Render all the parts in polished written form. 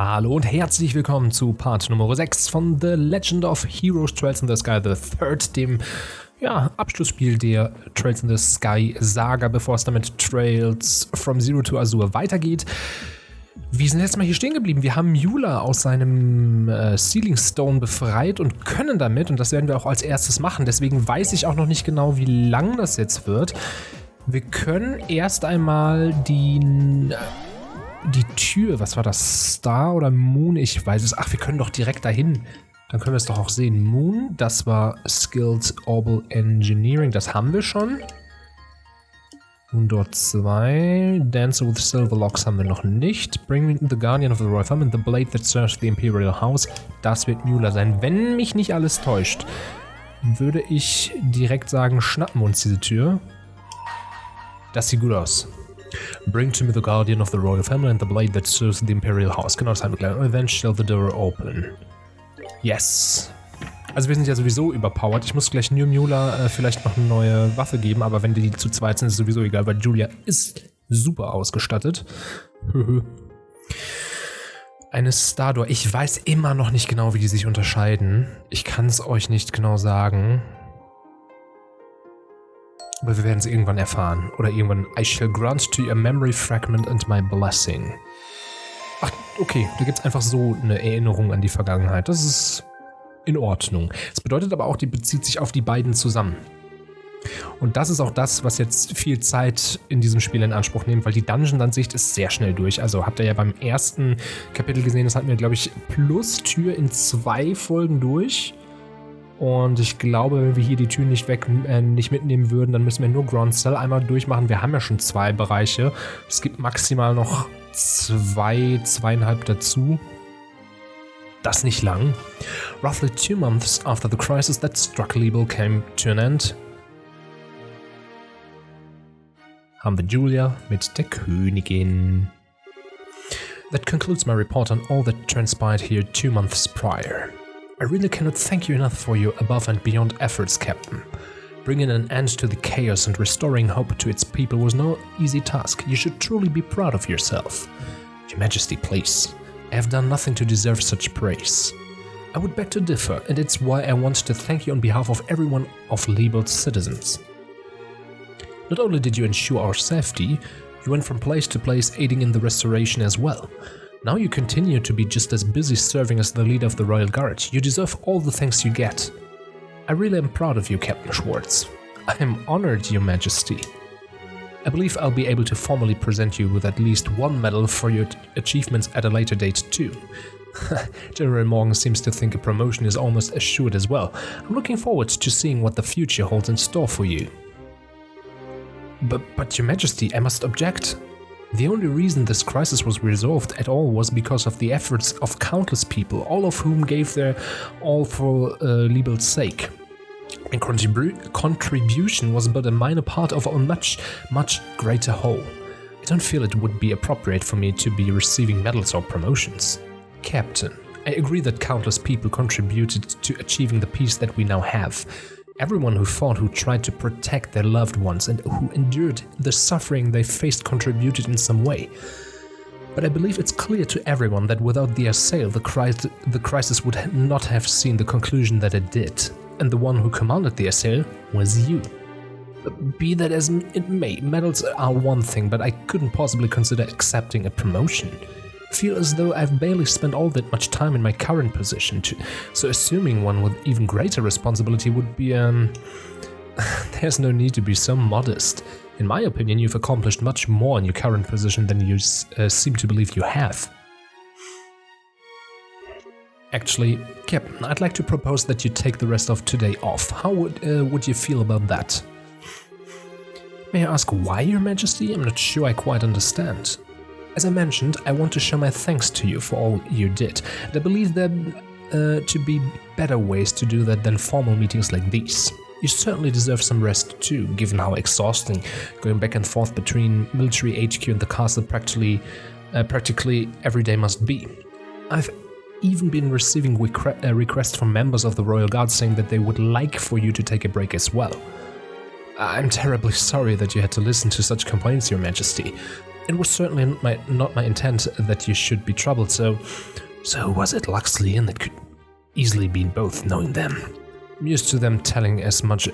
Hallo und herzlich willkommen zu Part Nummer 6 von The Legend of Heroes Trails in the Sky the Third, dem Abschlussspiel der Trails in the Sky Saga, bevor es damit Trails from Zero to Azure weitergeht. Wir sind letztes Mal hier stehen geblieben. Wir haben Mula aus seinem Sealing Stone befreit und können damit, und das werden wir auch als erstes machen, deswegen weiß ich auch noch nicht genau, wie lang das jetzt wird. Wir können erst einmal die Tür, was war das, Star oder Moon? Ich weiß es. Ach, wir können doch direkt dahin. Dann können wir es doch auch sehen. Moon, das war Skilled Orbal Engineering, das haben wir schon. Und dort 2. Dance with Silver Locks haben wir noch nicht. Bring me the Guardian of the Royal Family and the Blade that serves the Imperial House. Das wird Mula sein. Wenn mich nicht alles täuscht, würde ich direkt sagen, schnappen wir uns diese Tür. Das sieht gut aus. Bring to me the Guardian of the Royal Family and the Blade that serves the Imperial House. Genau, das haben wir gleich. Then shall the door open. Yes. Also wir sind ja sowieso überpowered. Ich muss gleich New Mula vielleicht noch eine neue Waffe geben, aber wenn die zu zweit sind, ist es sowieso egal, weil Julia ist super ausgestattet. Eine Stardoor. Ich weiß immer noch nicht genau, wie die sich unterscheiden. Ich kann es euch nicht genau sagen. Aber wir werden es irgendwann erfahren. Oder irgendwann. I shall grant to you a memory fragment and my blessing. Ach, okay. Da gibt es einfach so eine Erinnerung an die Vergangenheit. Das ist in Ordnung. Das bedeutet aber auch, die bezieht sich auf die beiden zusammen. Und das ist auch das, was jetzt viel Zeit in diesem Spiel in Anspruch nimmt, weil die Dungeon-Ansicht ist sehr schnell durch. Also habt ihr ja beim ersten Kapitel gesehen, das hatten wir, glaube ich, plus Tür in 2 Folgen durch. Und ich glaube, wenn wir hier die Tür nicht mitnehmen würden, dann müssen wir nur Ground Cell einmal durchmachen. Wir haben ja schon 2 Bereiche. Es gibt maximal noch 2,5 dazu. Das nicht lang. Roughly 2 months after the crisis that struck Liebel came to an end, haben wir Julia mit der Königin. That concludes my report on all that transpired here 2 months prior. I really cannot thank you enough for your above and beyond efforts, Captain. Bringing an end to the chaos and restoring hope to its people was no easy task. You should truly be proud of yourself. Your Majesty, please. I have done nothing to deserve such praise. I would beg to differ, and it's why I want to thank you on behalf of everyone of Liebel's citizens. Not only did you ensure our safety, you went from place to place aiding in the restoration as well. Now you continue to be just as busy serving as the leader of the Royal Guard. You deserve all the thanks you get. I really am proud of you, Captain Schwartz. I am honored, Your Majesty. I believe I'll be able to formally present you with at least 1 medal for your achievements at a later date too. General Morgan seems to think a promotion is almost assured as well. I'm looking forward to seeing what the future holds in store for you. But Your Majesty, I must object. The only reason this crisis was resolved at all was because of the efforts of countless people, all of whom gave their all for Liebel's sake. And contribution was but a minor part of a much, much greater whole. I don't feel it would be appropriate for me to be receiving medals or promotions. Captain, I agree that countless people contributed to achieving the peace that we now have. Everyone who fought, who tried to protect their loved ones, and who endured the suffering they faced contributed in some way. But I believe it's clear to everyone that without the assail, the crisis would not have seen the conclusion that it did. And the one who commanded the assail was you. Be that as it may, medals are one thing, but I couldn't possibly consider accepting a promotion. Feel as though I've barely spent all that much time in my current position, so assuming one with even greater responsibility would be, there's no need to be so modest. In my opinion, you've accomplished much more in your current position than you seem to believe you have. Actually, Captain, I'd like to propose that you take the rest of today off. How would you feel about that? May I ask why, Your Majesty? I'm not sure I quite understand. As I mentioned, I want to show my thanks to you for all you did, and I believe there to be better ways to do that than formal meetings like these. You certainly deserve some rest too, given how exhausting going back and forth between military HQ and the castle practically every day must be. I've even been receiving requests from members of the Royal Guard saying that they would like for you to take a break as well. I'm terribly sorry that you had to listen to such complaints, Your Majesty. It was certainly not my intent that you should be troubled, so who was it, Luxley, and it could easily be both, knowing them. I'm used to them telling me as much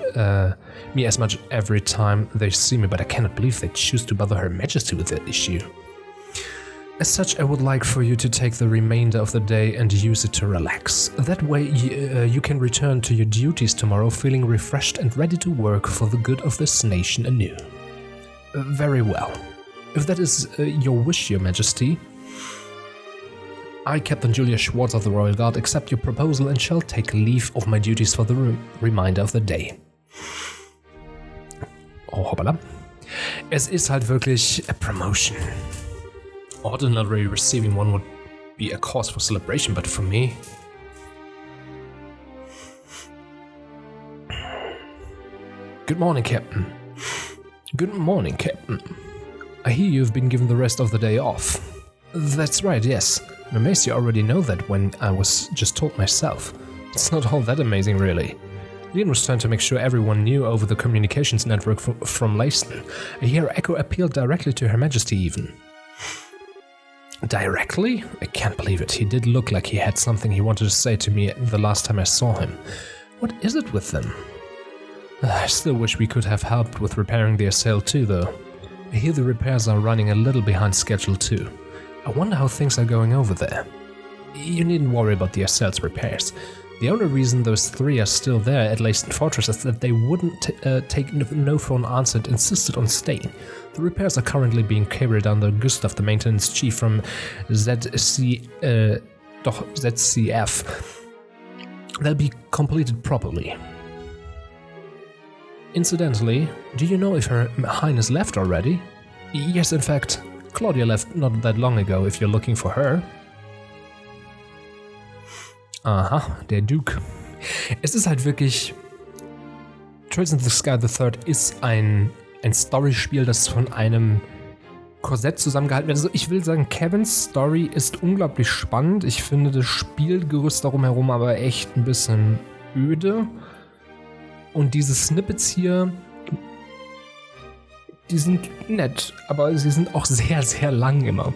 every time they see me, but I cannot believe they choose to bother Her Majesty with the issue. As such, I would like for you to take the remainder of the day and use it to relax. That way you can return to your duties tomorrow feeling refreshed and ready to work for the good of this nation anew. Very well. If that is your wish, Your Majesty, I, Captain Julia Schwartz of the Royal Guard, accept your proposal and shall take leave of my duties for the remainder of the day. Oh, hoppala. Es ist halt wirklich a promotion. Ordinarily receiving one would be a cause for celebration, but for me... Good morning, Captain. Good morning, Captain. I hear you've been given the rest of the day off. That's right, yes. I'm amazed you already know that when I was just told myself. It's not all that amazing, really. Leon was trying to make sure everyone knew over the communications network from Leiston. I hear Echo appealed directly to Her Majesty even. Directly? I can't believe it. He did look like he had something he wanted to say to me the last time I saw him. What is it with them? I still wish we could have helped with repairing the sail too, though. I hear the repairs are running a little behind schedule too. I wonder how things are going over there. You needn't worry about the sail's repairs. The only reason those three are still there at Leiston Fortress is that they wouldn't take no for an answer and insisted on staying. The repairs are currently being carried under Gustav, the maintenance chief from ZCF. They'll be completed properly. Incidentally, do you know if Her Highness left already? Yes, in fact, Claudia left not that long ago if you're looking for her. Aha, der Duke. Es ist halt wirklich... Trails in the Sky the Third ist ein Storyspiel, das von einem Korsett zusammengehalten wird. Also ich will sagen, Kevins Story ist unglaublich spannend. Ich finde das Spielgerüst darum herum aber echt ein bisschen öde. Und diese Snippets hier, die sind nett, aber sie sind auch sehr, sehr lang immer.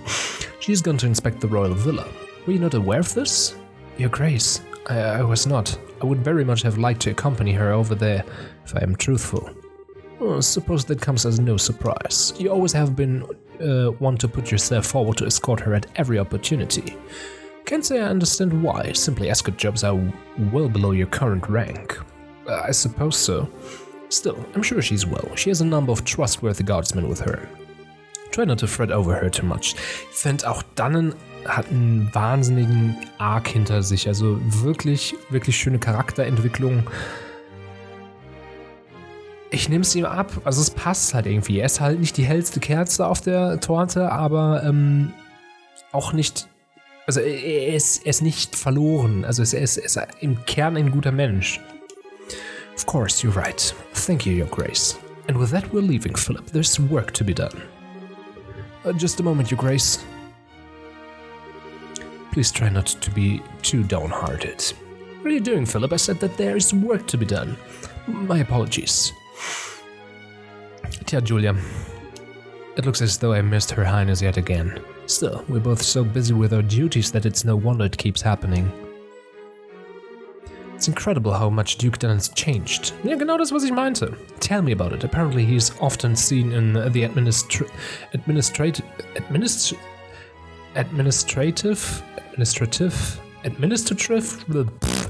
She's gone to inspect the royal villa. Were you not aware of this? Your Grace, I was not. I would very much have liked to accompany her over there, if I am truthful. Oh, suppose that comes as no surprise. You always have been one to put yourself forward to escort her at every opportunity. Can't say I understand why. Simply escort jobs are well below your current rank. I suppose so. Still, I'm sure she's well. She has a number of trustworthy guardsmen with her. Try not to fret over her too much. Ich finde auch Dannen hat einen wahnsinnigen Arc hinter sich. Also wirklich, wirklich schöne Charakterentwicklung. Ich nehme es ihm ab. Also es passt halt irgendwie. Er ist halt nicht die hellste Kerze auf der Torte, aber auch nicht... Also er ist nicht verloren. Also er ist im Kern ein guter Mensch. Of course, you're right. Thank you, Your Grace. And with that, we're leaving, Philip. There's work to be done. Just a moment, Your Grace. Please try not to be too downhearted. What are you doing, Philip? I said that there is work to be done. My apologies. Tja, Julia. It looks as though I missed Her Highness yet again. Still, we're both so busy with our duties that it's no wonder it keeps happening. It's incredible how much Duke Dannon's changed. Ja, genau das, was ich meinte. Tell me about it. Apparently he's often seen in the administrative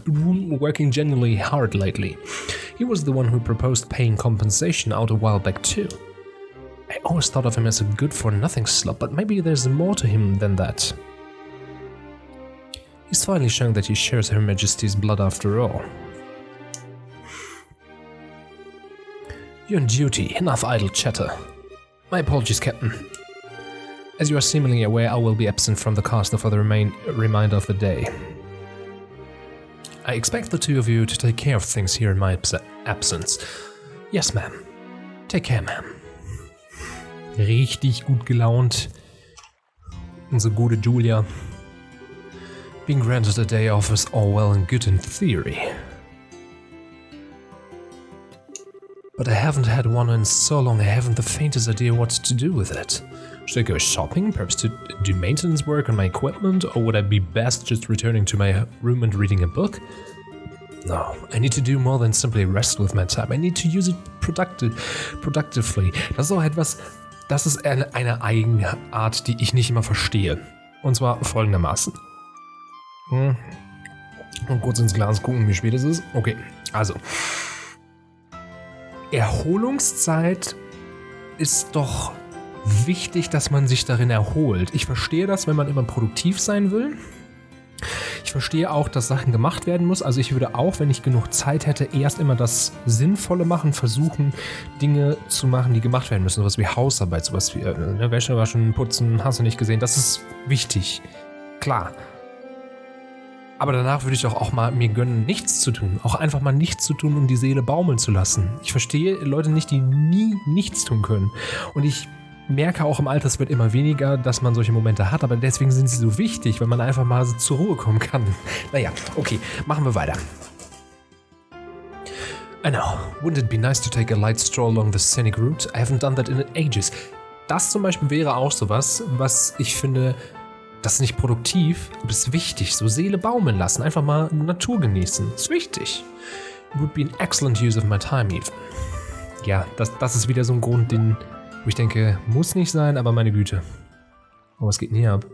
room working genuinely hard lately. He was the one who proposed paying compensation out a while back too. I always thought of him as a good-for-nothing slob, but maybe there's more to him than that. He's finally showing that he shares Her Majesty's blood after all. You're on duty. Enough idle chatter. My apologies, Captain. As you are seemingly aware, I will be absent from the castle for the remainder of the day. I expect the two of you to take care of things here in my absence. Yes, ma'am. Take care, ma'am. Richtig gut gelaunt. Unsere gute Julia. Being granted a day off is all well and good in theory. But I haven't had one in so long I haven't the faintest idea what to do with it. Should I go shopping, perhaps to do maintenance work on my equipment, or would I be best just returning to my room and reading a book? No, I need to do more than simply rest with my time. I need to use it productively. Das ist auch etwas, das ist eine Eigenart, die ich nicht immer verstehe. Und zwar folgendermaßen. Und kurz ins Glas gucken, wie spät es ist. Okay, also. Erholungszeit ist doch wichtig, dass man sich darin erholt. Ich verstehe das, wenn man immer produktiv sein will. Ich verstehe auch, dass Sachen gemacht werden müssen. Also ich würde auch, wenn ich genug Zeit hätte, erst immer das Sinnvolle machen, versuchen, Dinge zu machen, die gemacht werden müssen. Sowas wie Hausarbeit, sowas wie Wäsche waschen, putzen, hast du nicht gesehen. Das ist wichtig. Klar. Aber danach würde ich doch auch mal mir gönnen, nichts zu tun. Auch einfach mal nichts zu tun, um die Seele baumeln zu lassen. Ich verstehe Leute nicht, die nie nichts tun können. Und ich merke auch im Alter, es wird immer weniger, dass man solche Momente hat, aber deswegen sind sie so wichtig, weil man einfach mal so zur Ruhe kommen kann. Naja, okay, machen wir weiter. I know, wouldn't it be nice to take a light stroll along the scenic route? I haven't done that in ages. Das zum Beispiel wäre auch sowas, was ich finde, das ist nicht produktiv, aber es ist wichtig. So Seele baumeln lassen, einfach mal Natur genießen. Ist wichtig. It would be an excellent use of my time even. Ja, das ist wieder so ein Grund, den wo ich denke, muss nicht sein, aber meine Güte. Oh, was geht denn hier ab?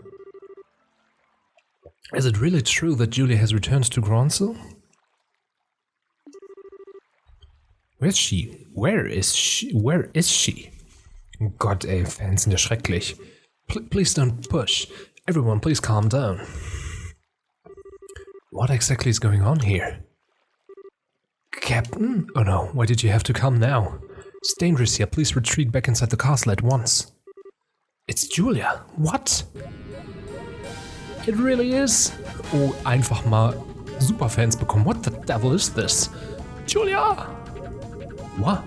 Is it really true that Julia has returned to Branche? Where is she? Where is she? Where is she? Oh Gott, ey, Fans sind ja schrecklich. Please don't push. Everyone, please calm down. What exactly is going on here? Captain? Oh no, why did you have to come now? It's dangerous here. Please retreat back inside the castle at once. It's Julia. What? It really is? Oh, einfach mal Superfans bekommen. What the devil is this? Julia! What?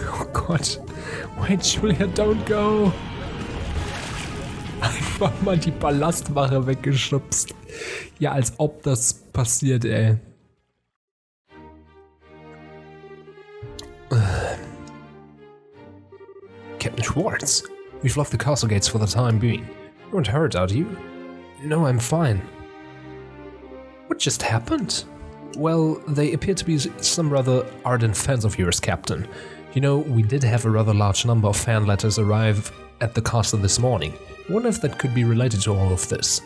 Oh Gott. Wait, Julia, don't go. Einfach mal die Ballastwache weggeschubst. Ja, als ob das passiert, ey. Captain Schwartz, we've locked the castle gates for the time being. You aren't hurt, are you? No, I'm fine. What just happened? Well, they appear to be some rather ardent fans of yours, Captain. You know, we did have a rather large number of fan letters arrive at the castle this morning. I wonder if that could be related to all of this.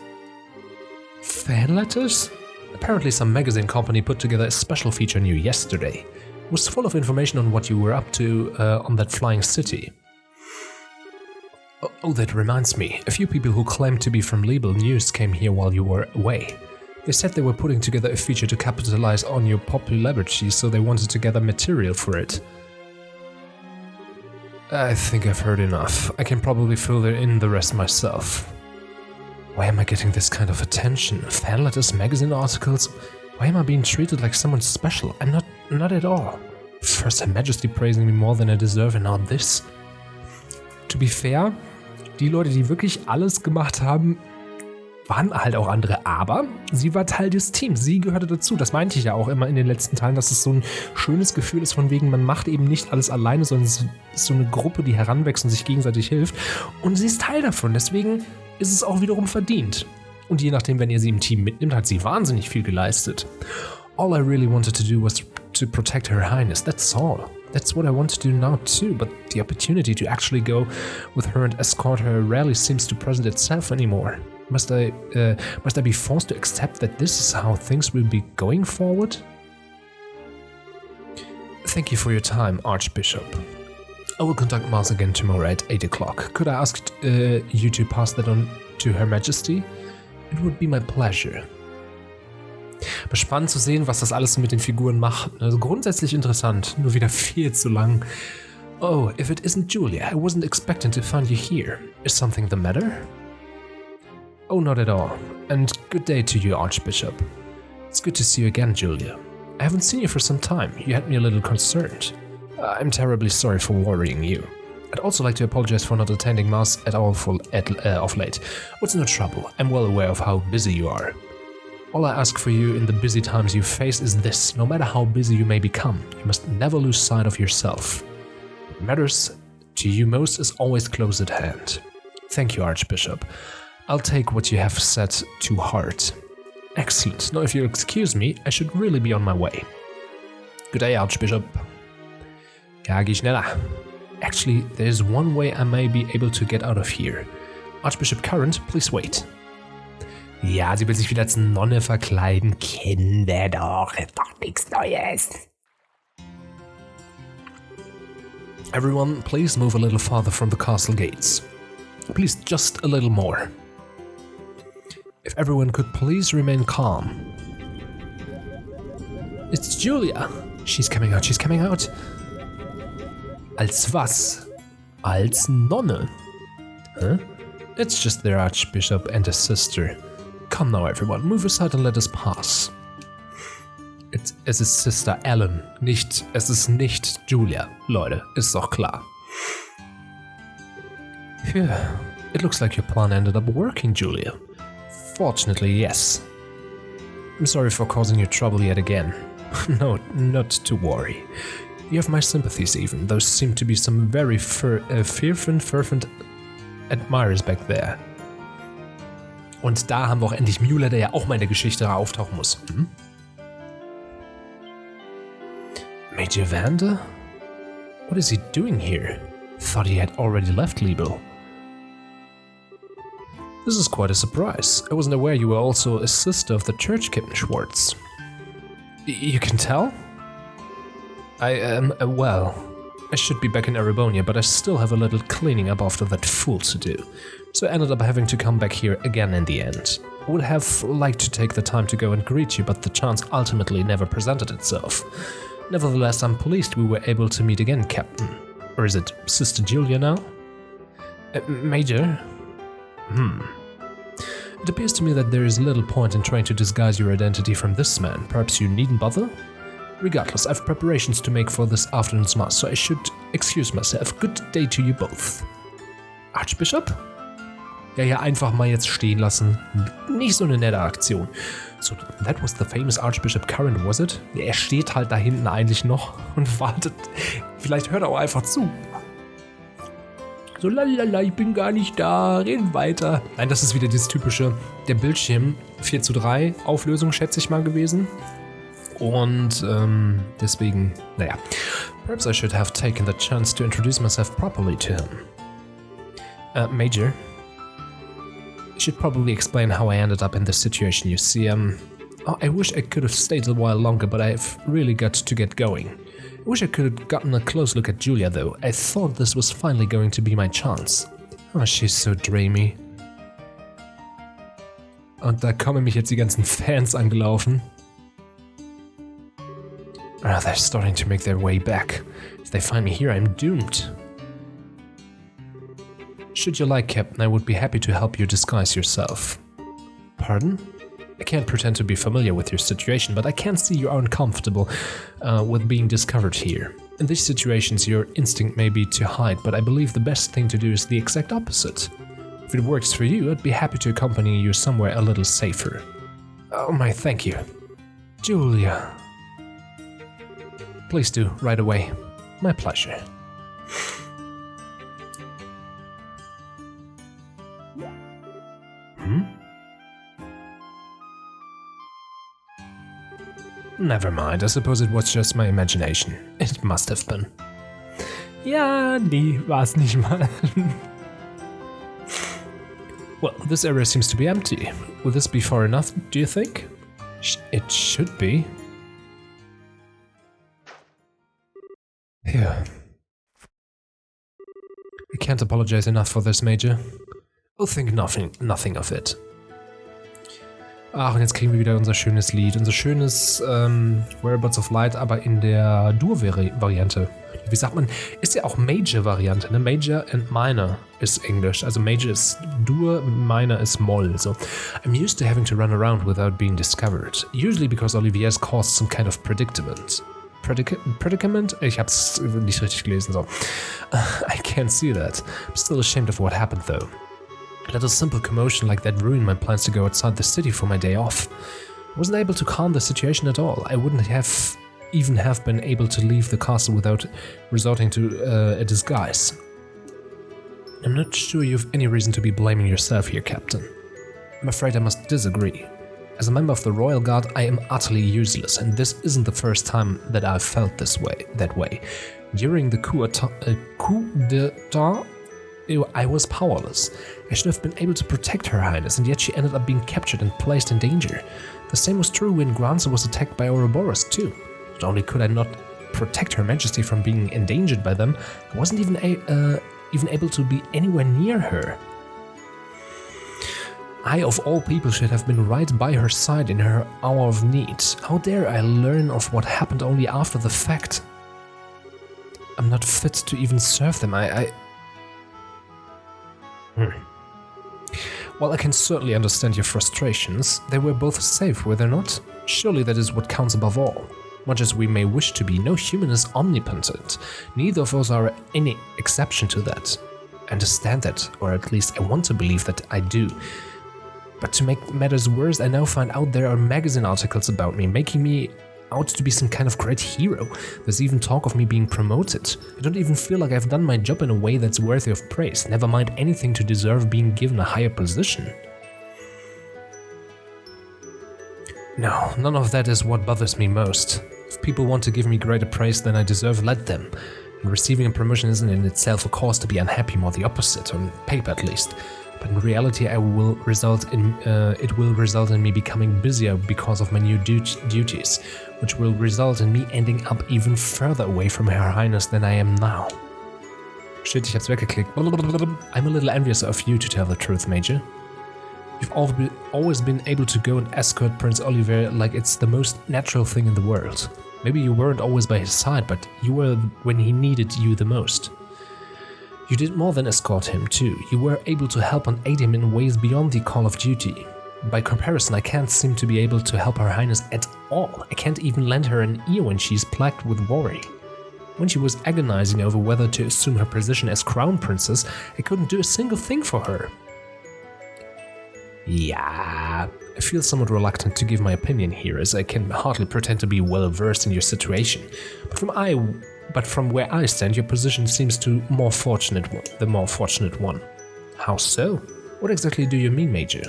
Fan letters? Apparently some magazine company put together a special feature on you yesterday. It was full of information on what you were up to on that flying city. Oh, that reminds me. A few people who claimed to be from Libel News came here while you were away. They said they were putting together a feature to capitalize on your popularity, so they wanted to gather material for it. I think I've heard enough. I can probably fill in the rest myself. Why am I getting this kind of attention? Fan letters, magazine articles? Why am I being treated like someone special? I'm not at all. First Her Majesty praising me more than I deserve and now this. To be fair, die Leute, die wirklich alles gemacht haben, waren halt auch andere, aber sie war Teil des Teams, sie gehörte dazu. Das meinte ich ja auch immer in den letzten Teilen, dass es so ein schönes Gefühl ist, von wegen, man macht eben nicht alles alleine, sondern es ist so eine Gruppe, die heranwächst und sich gegenseitig hilft. Und sie ist Teil davon, deswegen ist es auch wiederum verdient. Und je nachdem, wenn ihr sie im Team mitnimmt, hat sie wahnsinnig viel geleistet. All I really wanted to do was to protect Her Highness, that's all. That's what I want to do now too, but the opportunity to actually go with her and escort her rarely seems to present itself anymore. Must I be forced to accept that this is how things will be going forward? Thank you for your time, Archbishop. I will conduct Mass again tomorrow at 8 o'clock. Could I ask you to pass that on to Her Majesty? It would be my pleasure. Aber spannend zu sehen, was das alles mit den Figuren macht. Also grundsätzlich interessant, nur wieder viel zu lang. Oh, if it isn't Julia, I wasn't expecting to find you here. Is something the matter? Oh, not at all. And good day to you, Archbishop. It's good to see you again, Julia. I haven't seen you for some time. You had me a little concerned. I'm terribly sorry for worrying you. I'd also like to apologize for not attending Mass at all of late. What's no trouble? I'm well aware of how busy you are. All I ask for you in the busy times you face is this: no matter how busy you may become, you must never lose sight of yourself. What matters To you most is always close at hand. Thank you, Archbishop. I'll take what you have said to heart. Excellent. Now if you'll excuse me, I should really be on my way. Good day, Archbishop. Ja, geh schneller. Actually, there's one way I may be able to get out of here. Archbishop Current, please wait. Ja, sie will sich wieder als Nonne verkleiden. Kennen wir doch, ist doch nichts Neues. Everyone, please move a little farther from the castle gates. Please, just a little more. If everyone could please remain calm. It's Julia. She's coming out, she's coming out. Als was? Als Nonne? Huh? It's just their Archbishop and his sister. Come now, everyone, move aside and let us pass. Es ist Sister Ellen, es ist nicht Julia, Leute, ist doch klar. Phew, it looks like your plan ended up working, Julia. Fortunately, yes. I'm sorry for causing you trouble yet again. No, not to worry. You have my sympathies even, those seem to be some very fervent admirers back there. Und da haben wir auch endlich Müller, der ja auch mal in der Geschichte auftauchen muss. Hm? Major Vander? What is he doing here? Thought he had already left Liebel. This is quite a surprise. I wasn't aware you were also a sister of the church Captain Schwartz. You can tell? I am, well, I should be back in Erebonia, but I still have a little cleaning up after that fool to do. So I ended up having to come back here again in the end. I would have liked to take the time to go and greet you, but the chance ultimately never presented itself. Nevertheless, I'm pleased we were able to meet again, Captain. Or is it Sister Julia now? Major? It appears to me that there is little point in trying to disguise your identity from this man. Perhaps you needn't bother? Regardless, I have preparations to make for this afternoon's mass, so I should excuse myself. Good day to you both. Archbishop? Ja, einfach mal jetzt stehen lassen. Nicht so eine nette Aktion. So, that was the famous Archbishop Current, was it? Ja, er steht halt da hinten eigentlich noch und wartet. Vielleicht hört er auch einfach zu. So, lalala, ich bin gar nicht da, reden weiter. Nein, das ist wieder dieses typische, der Bildschirm 4:3 Auflösung, schätze ich mal, gewesen. Und deswegen, naja. Perhaps I should have taken the chance to introduce myself properly to him. Major, I should probably explain how I ended up in this situation. You see, I wish I could have stayed a while longer, but I've really got to get going. I wish I could have gotten a close look at Julia, though. I thought this was finally going to be my chance. Oh, she's so dreamy. Und da kommen mich jetzt die ganzen Fans angelaufen. Oh, they're starting to make their way back. If they find me here, I'm doomed. Should you like, Captain, I would be happy to help you disguise yourself. Pardon? I can't pretend to be familiar with your situation, but I can see you are uncomfortable with being discovered here. In these situations, your instinct may be to hide, but I believe the best thing to do is the exact opposite. If it works for you, I'd be happy to accompany you somewhere a little safer. Oh my, thank you. Julia. Please do, right away. My pleasure. Never mind, I suppose it was just my imagination. It must have been. Ja, nee, war's nicht mal. Well, this area seems to be empty. Will this be far enough, do you think? It should be. Yeah. I can't apologize enough for this, Major. I'll think nothing of it. Ach, und jetzt kriegen wir wieder unser schönes Lied, unser schönes Whereabouts of Light, aber in der Dur-Variante. Wie sagt man? Ist ja auch Major-Variante, ne? Major and Minor ist Englisch. Also Major ist Dur, Minor ist Moll. So, I'm used to having to run around without being discovered. Usually because Olivier's caused some kind of predicament. Predicament? Ich hab's nicht richtig gelesen, so. I can't see that. I'm still ashamed of what happened, though. Let a simple commotion like that ruin my plans to go outside the city for my day off. I wasn't able to calm the situation at all. I wouldn't even have been able to leave the castle without resorting to a disguise. I'm not sure you have any reason to be blaming yourself here, Captain. I'm afraid I must disagree. As a member of the Royal Guard, I am utterly useless, and this isn't the first time that I've felt that way. During the coup d'etat, I was powerless. I should have been able to protect Her Highness, and yet she ended up being captured and placed in danger. The same was true when Granza was attacked by Ouroboros too. Not only could I not protect Her Majesty from being endangered by them, I wasn't even able to be anywhere near her. I, of all people, should have been right by her side in her hour of need. How dare I learn of what happened only after the fact? I'm not fit to even serve them. Well, I can certainly understand your frustrations. They were both safe, were they not? Surely that is what counts above all. Much as we may wish to be, no human is omnipotent. Neither of us are any exception to that. I understand that, or at least I want to believe that I do. But to make matters worse, I now find out there are magazine articles about me, making me out to be some kind of great hero. There's even talk of me being promoted. I don't even feel like I've done my job in a way that's worthy of praise, never mind anything to deserve being given a higher position. No, none of that is what bothers me most. If people want to give me greater praise than I deserve, let them. And receiving a promotion isn't in itself a cause to be unhappy, more the opposite, on paper at least. But in reality, it will result in me becoming busier because of my new duties, which will result in me ending up even further away from Her Highness than I am now. Shit, ich hab's weggeklickt. I'm a little envious of you, to tell the truth, Major. You've always been able to go and escort Prince Oliver like it's the most natural thing in the world. Maybe you weren't always by his side, but you were when he needed you the most. You did more than escort him, too. You were able to help and aid him in ways beyond the call of duty. By comparison, I can't seem to be able to help Her Highness at all. I can't even lend her an ear when she's plagued with worry. When she was agonizing over whether to assume her position as Crown Princess, I couldn't do a single thing for her. Yeah, I feel somewhat reluctant to give my opinion here, as I can hardly pretend to be well versed in your situation. But from where I stand, your position seems the more fortunate one. How so? What exactly do you mean, Major?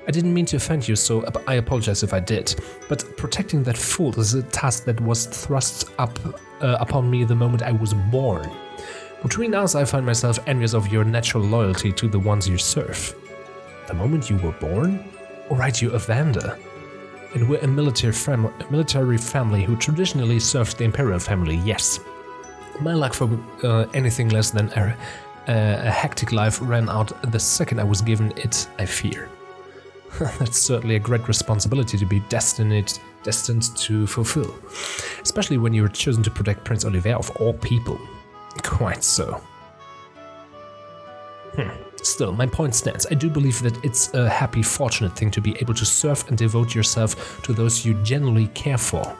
I didn't mean to offend you, so I apologize if I did. But protecting that fool is a task that was thrust upon me the moment I was born. Between us, I find myself envious of your natural loyalty to the ones you serve. The moment you were born? Alright, you Evander. And we're a military family who traditionally served the imperial family, yes. My luck for anything less than a hectic life ran out the second I was given it, I fear. That's certainly a great responsibility to be destined to fulfill. Especially when you were chosen to protect Prince Oliver of all people. Quite so. Still, my point stands. I do believe that it's a happy, fortunate thing to be able to serve and devote yourself to those you genuinely care for.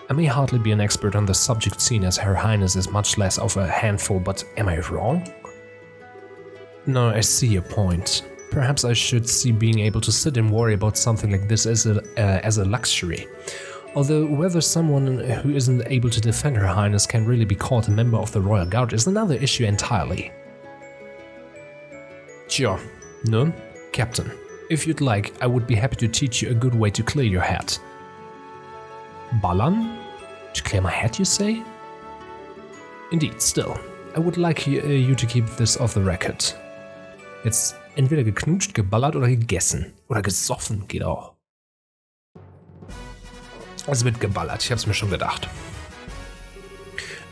I may hardly be an expert on the subject, seen as Her Highness is much less of a handful, but am I wrong? No, I see your point. Perhaps I should see being able to sit and worry about something like this as a luxury. Although whether someone who isn't able to defend Her Highness can really be called a member of the Royal Guard is another issue entirely. Sure. No? Captain, if you'd like, I would be happy to teach you a good way to clear your head. Ballern? To clear my head, you say? Indeed, still. I would like you to keep this off the record. Jetzt entweder geknutscht, geballert oder gegessen. Oder gesoffen geht auch. Es wird geballert, ich hab's mir schon gedacht.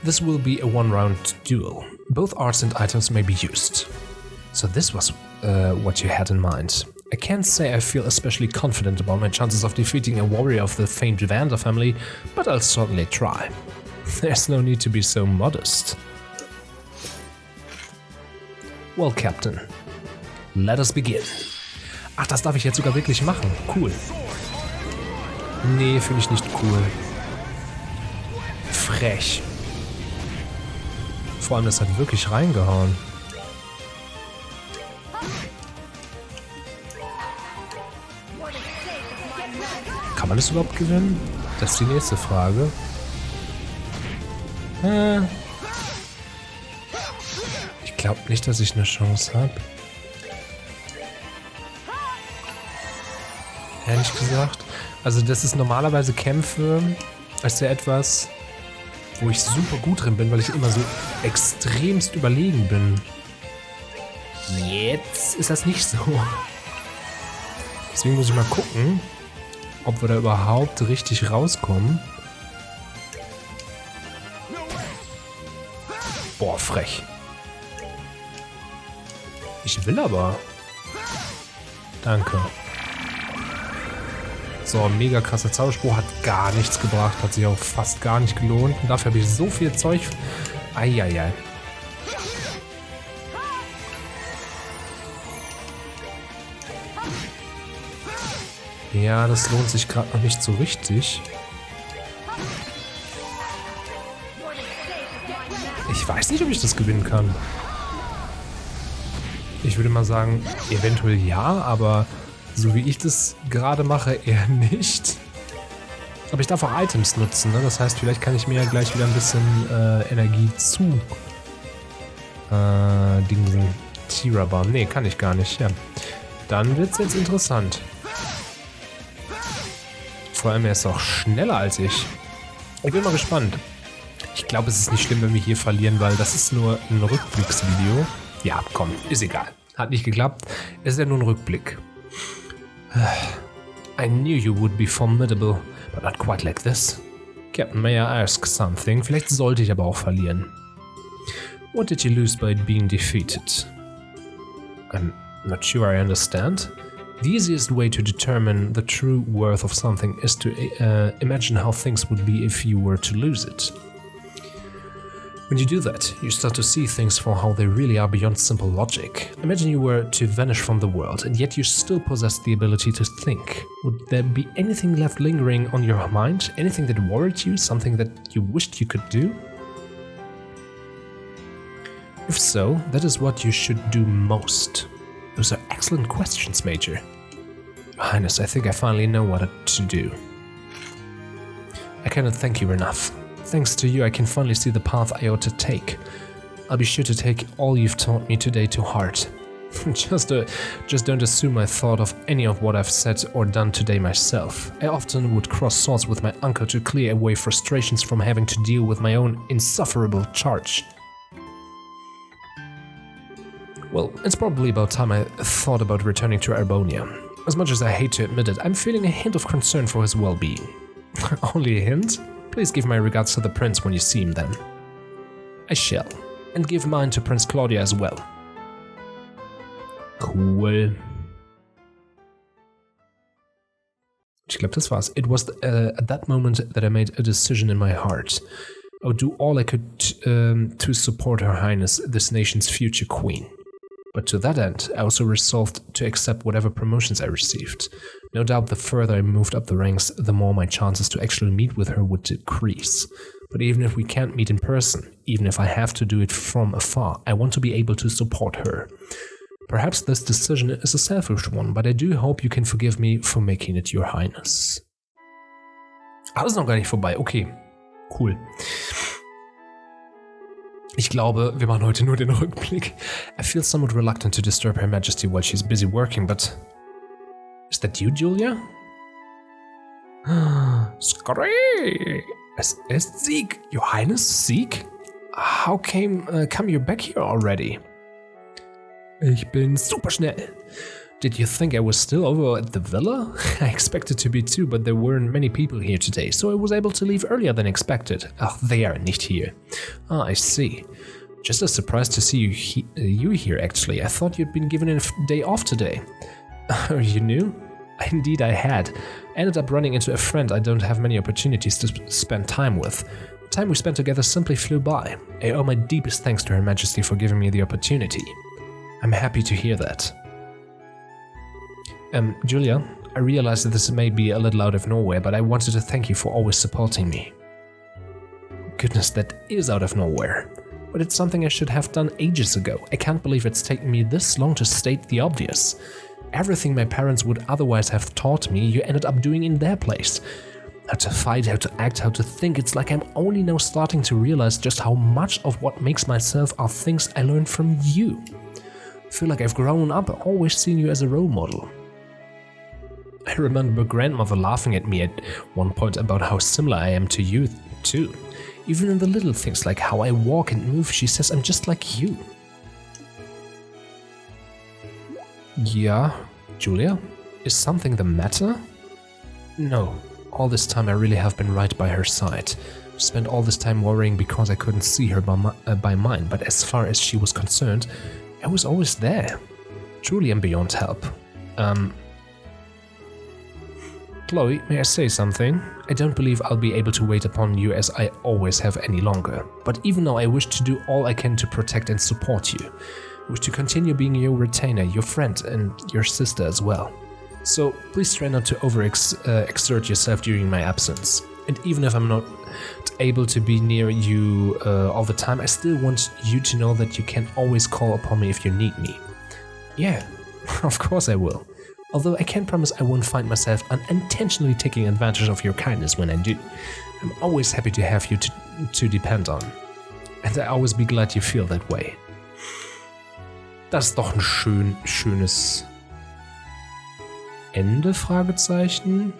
This will be a one-round duel. Both arts and items may be used. So this was what you had in mind. I can't say I feel especially confident about my chances of defeating a warrior of the famed Vander family, but I'll certainly try. There's no need to be so modest. Well, Captain, let us begin. Ach, das darf ich jetzt sogar wirklich machen. Cool. Nee, finde ich nicht cool. Frech. Vor allem, das hat wirklich reingehauen. Kann man das überhaupt gewinnen? Das ist die nächste Frage. Ich glaube nicht, dass ich eine Chance habe. Ehrlich gesagt. Also das ist normalerweise Kämpfe, ist ja etwas, wo ich super gut drin bin, weil ich immer so extremst überlegen bin. Jetzt ist das nicht so. Deswegen muss ich mal gucken, ob wir da überhaupt richtig rauskommen. Boah, frech. Ich will aber. Danke. So, mega krasser Zauberspruch, hat gar nichts gebracht, hat sich auch fast gar nicht gelohnt. Und dafür habe ich so viel Zeug. Eieiei. Ja, das lohnt sich gerade noch nicht so richtig. Ich weiß nicht, ob ich das gewinnen kann. Ich würde mal sagen, eventuell ja, aber so wie ich das gerade mache, eher nicht. Aber ich darf auch Items nutzen, ne? Das heißt, vielleicht kann ich mir ja gleich wieder ein bisschen Energie zu Dingsen. Tira-Bar. Nee, kann ich gar nicht. Ja. Dann wird es jetzt interessant. Vor allem, er ist auch schneller als ich. Ich bin mal gespannt. Ich glaube, es ist nicht schlimm, wenn wir hier verlieren, weil das ist nur ein Rückblicksvideo. Ja, komm, ist egal. Hat nicht geklappt. Es ist ja nur ein Rückblick. I knew you would be formidable, but not quite like this. Captain, may I ask something? Vielleicht sollte ich aber auch verlieren. What did you lose by being defeated? I'm not sure I understand. The easiest way to determine the true worth of something is to imagine how things would be if you were to lose it. When you do that, you start to see things for how they really are beyond simple logic. Imagine you were to vanish from the world, and yet you still possess the ability to think. Would there be anything left lingering on your mind? Anything that worried you? Something that you wished you could do? If so, that is what you should do most. Those are excellent questions, Major. Your Highness, I think I finally know what to do. I cannot thank you enough. Thanks to you, I can finally see the path I ought to take. I'll be sure to take all you've taught me today to heart. Just don't assume I thought of any of what I've said or done today myself. I often would cross swords with my uncle to clear away frustrations from having to deal with my own insufferable charge. Well, it's probably about time I thought about returning to Arbonia. As much as I hate to admit it, I'm feeling a hint of concern for his well-being. Only a hint? Please give my regards to the prince when you see him then. I shall. And give mine to Prince Claudia as well. Cool. Ich glaube, das war's. It was at that moment that I made a decision in my heart. I would do all I could to support Her Highness, this nation's future queen. But to that end, I also resolved to accept whatever promotions I received. No doubt the further I moved up the ranks, the more my chances to actually meet with her would decrease. But even if we can't meet in person, even if I have to do it from afar, I want to be able to support her. Perhaps this decision is a selfish one, but I do hope you can forgive me for making it, Your Highness. Alles noch gar nicht vorbei, okay. Cool. Ich glaube, wir machen heute nur den Rückblick. I feel somewhat reluctant to disturb Her Majesty while she's busy working, but... Is that you, Julia? Scree! Es ist Sieg! Your Highness, Sieg? How come you're back here already? Ich bin super schnell. Did you think I was still over at the villa? I expected to be too, but there weren't many people here today, so I was able to leave earlier than expected. Ach, they are nicht here. Ah, I see. Just as surprised to see you here, actually. I thought you'd been given a day off today. You knew? Indeed I had. I ended up running into a friend I don't have many opportunities to spend time with. The time we spent together simply flew by. I owe my deepest thanks to Her Majesty for giving me the opportunity. I'm happy to hear that. Julia, I realize that this may be a little out of nowhere, but I wanted to thank you for always supporting me. Goodness, that is out of nowhere. But it's something I should have done ages ago. I can't believe it's taken me this long to state the obvious. Everything my parents would otherwise have taught me, you ended up doing in their place. How to fight, how to act, how to think. It's like I'm only now starting to realize just how much of what makes myself are things I learned from you. I feel like I've grown up, always seen you as a role model. I remember grandmother laughing at me at one point about how similar I am to you, too. Even in the little things like how I walk and move, she says I'm just like you. Yeah, Julia? Is something the matter? No. All this time I really have been right by her side. Spent all this time worrying because I couldn't see her by mine, but as far as she was concerned, I was always there. Truly am beyond help. Chloe, may I say something? I don't believe I'll be able to wait upon you as I always have any longer. But even though I wish to do all I can to protect and support you, I wish to continue being your retainer, your friend, and your sister as well. So please try not to overexert yourself during my absence. And even if I'm not able to be near you all the time, I still want you to know that you can always call upon me if you need me. Yeah, of course I will. Although I can't promise I won't find myself unintentionally taking advantage of your kindness when I do. I'm always happy to have you to depend on. And I always be glad you feel that way. Das ist doch ein schönes Ende, Fragezeichen?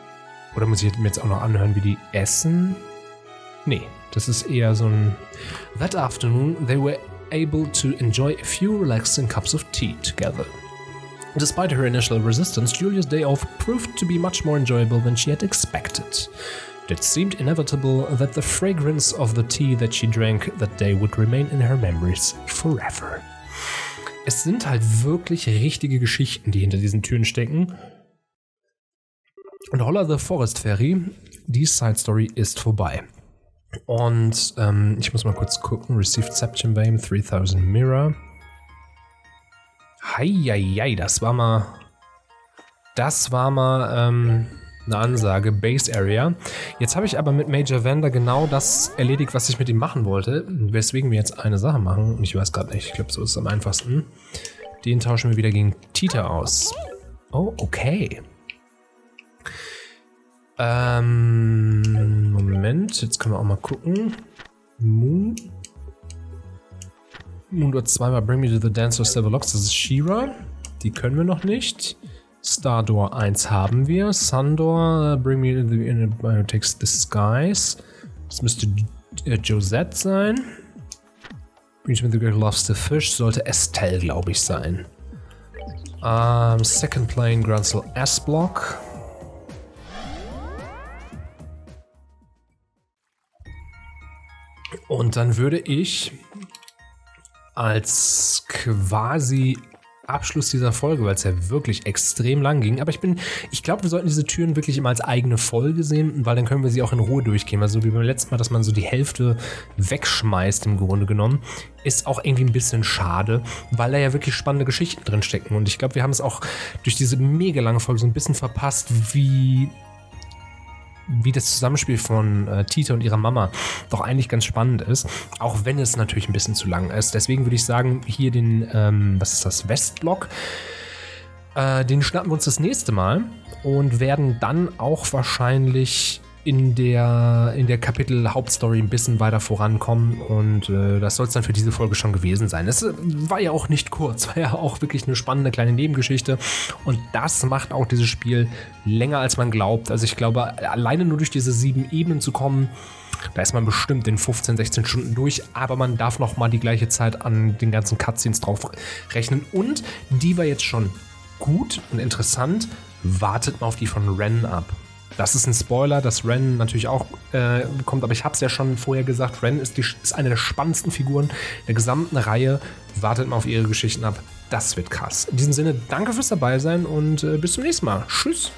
Oder muss ich mir jetzt auch noch anhören, wie die essen? Nee, das ist eher so ein... That afternoon, they were able to enjoy a few relaxing cups of tea together. Despite her initial resistance, Julia's day off proved to be much more enjoyable than she had expected. It seemed inevitable that the fragrance of the tea that she drank that day would remain in her memories forever. Es sind halt wirklich richtige Geschichten, die hinter diesen Türen stecken. Und Holla the Forest Fairy, die Side Story ist vorbei. Und ich muss mal kurz gucken. Received Septium Bame, 3000 Mirror. Heieiei, das war mal eine Ansage, Base Area. Jetzt habe ich aber mit Major Vander genau das erledigt, was ich mit ihm machen wollte, weswegen wir jetzt eine Sache machen. Und ich weiß gerade nicht, ich glaube, so ist es am einfachsten. Den tauschen wir wieder gegen Tita aus. Oh, okay. Moment, jetzt können wir auch mal gucken. Moondor 2 war Bring Me to the Dance of Sevelox, das ist She-Ra. Die können wir noch nicht. Stardor 1 haben wir. Sundor, Bring Me to the Biotics Disguise. Das müsste Josette sein. Brings Me the Girl Loves the Fish sollte Estelle, glaube ich, sein. Second Plane, Grunsel S-Block. Und dann würde ich als quasi Abschluss dieser Folge, weil es ja wirklich extrem lang ging, aber ich glaube, wir sollten diese Türen wirklich immer als eigene Folge sehen, weil dann können wir sie auch in Ruhe durchgehen, also so wie beim letzten Mal, dass man so die Hälfte wegschmeißt im Grunde genommen, ist auch irgendwie ein bisschen schade, weil da ja wirklich spannende Geschichten drin stecken und ich glaube, wir haben es auch durch diese mega lange Folge so ein bisschen verpasst, wie das Zusammenspiel von Tita und ihrer Mama doch eigentlich ganz spannend ist, auch wenn es natürlich ein bisschen zu lang ist. Deswegen würde ich sagen, hier den, was ist das, Westblock, den schnappen wir uns das nächste Mal und werden dann auch wahrscheinlich in der Kapitel-Hauptstory ein bisschen weiter vorankommen und das soll es dann für diese Folge schon gewesen sein. Es war ja auch nicht kurz, war ja auch wirklich eine spannende kleine Nebengeschichte und das macht auch dieses Spiel länger als man glaubt. Also ich glaube, alleine nur durch diese 7 Ebenen zu kommen, da ist man bestimmt in 15, 16 Stunden durch, aber man darf noch mal die gleiche Zeit an den ganzen Cutscenes drauf rechnen und die war jetzt schon gut und interessant. Wartet mal auf die von Ren ab. Das ist ein Spoiler, dass Ren natürlich auch kommt, aber ich habe es ja schon vorher gesagt, Ren ist eine der spannendsten Figuren der gesamten Reihe. Wartet mal auf ihre Geschichten ab, das wird krass. In diesem Sinne, danke fürs Dabeisein und bis zum nächsten Mal. Tschüss!